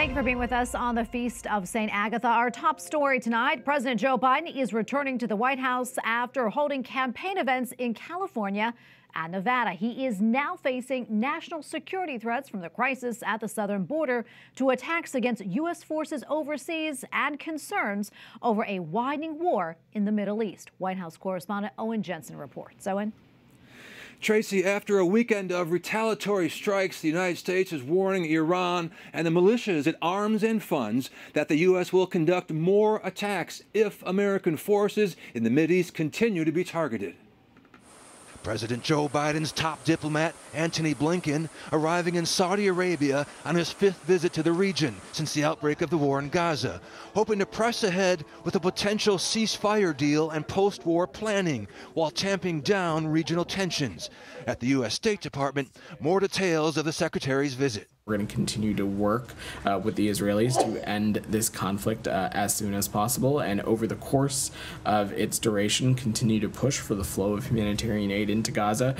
Thank you for being with us on the Feast of St. Agatha. Our top story tonight, President Joe Biden is returning to the White House after holding campaign events in California and Nevada. He is now facing national security threats from the crisis at the southern border to attacks against U.S. forces overseas and concerns over a widening war in the Middle East. White House Correspondent Owen Jensen reports. Owen? Tracy, after a weekend of retaliatory strikes, the United States is warning Iran and the militias it arms and funds that the U.S. will conduct more attacks if American forces in the Mideast continue to be targeted. President Joe Biden's top diplomat, Antony Blinken, arriving in Saudi Arabia on his 5th visit to the region since the outbreak of the war in Gaza, hoping to press ahead with a potential ceasefire deal and post-war planning while tamping down regional tensions. At the U.S. State Department, more details of the secretary's visit. We're going to continue to work with the Israelis to end this conflict as soon as possible, and over the course of its duration, continue to push for the flow of humanitarian aid into Gaza.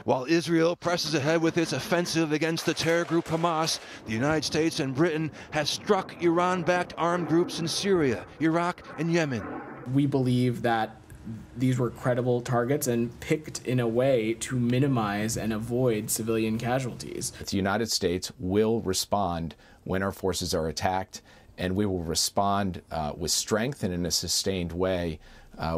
While Israel presses ahead with its offensive against the terror group Hamas, the United States and Britain have struck Iran-backed armed groups in Syria, Iraq, and Yemen. We believe that these were credible targets and picked in a way to minimize and avoid civilian casualties. The United States will respond when our forces are attacked, and we will respond with strength and in a sustained way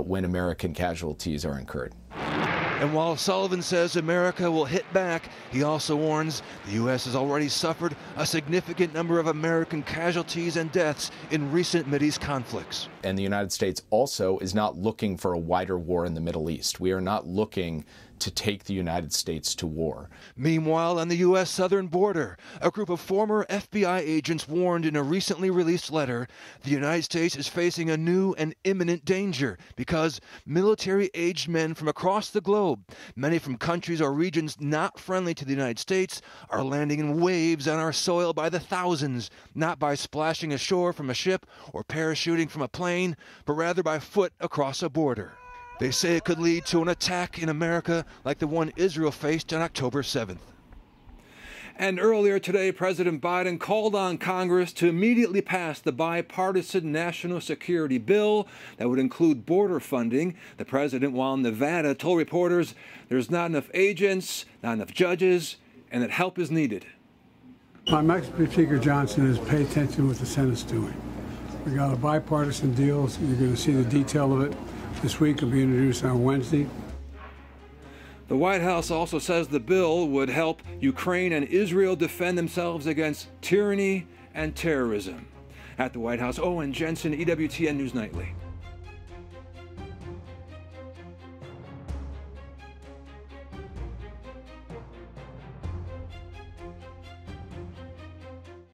when American casualties are incurred. And while Sullivan says America will hit back, he also warns the U.S. has already suffered a significant number of American casualties and deaths in recent Mideast conflicts. And the United States also is not looking for a wider war in the Middle East. We are not looking to take the United States to war. Meanwhile, on the U.S. southern border, a group of former FBI agents warned in a recently released letter the United States is facing a new and imminent danger because military-aged men from across the globe, many from countries or regions not friendly to the United States, are landing in waves on our soil by the thousands, not by splashing ashore from a ship or parachuting from a plane, but rather by foot across a border. They say it could lead to an attack in America like the one Israel faced on October 7th. And earlier today, President Biden called on Congress to immediately pass the bipartisan national security bill that would include border funding. The president, while in Nevada, told reporters there's not enough agents, not enough judges, and that help is needed. My message to Speaker Johnson is pay attention to what the Senate's doing. We got a bipartisan deal, so you're going to see the detail of it. This week will be introduced on Wednesday. The White House also says the bill would help Ukraine and Israel defend themselves against tyranny and terrorism. At the White House, Owen Jensen, EWTN News Nightly.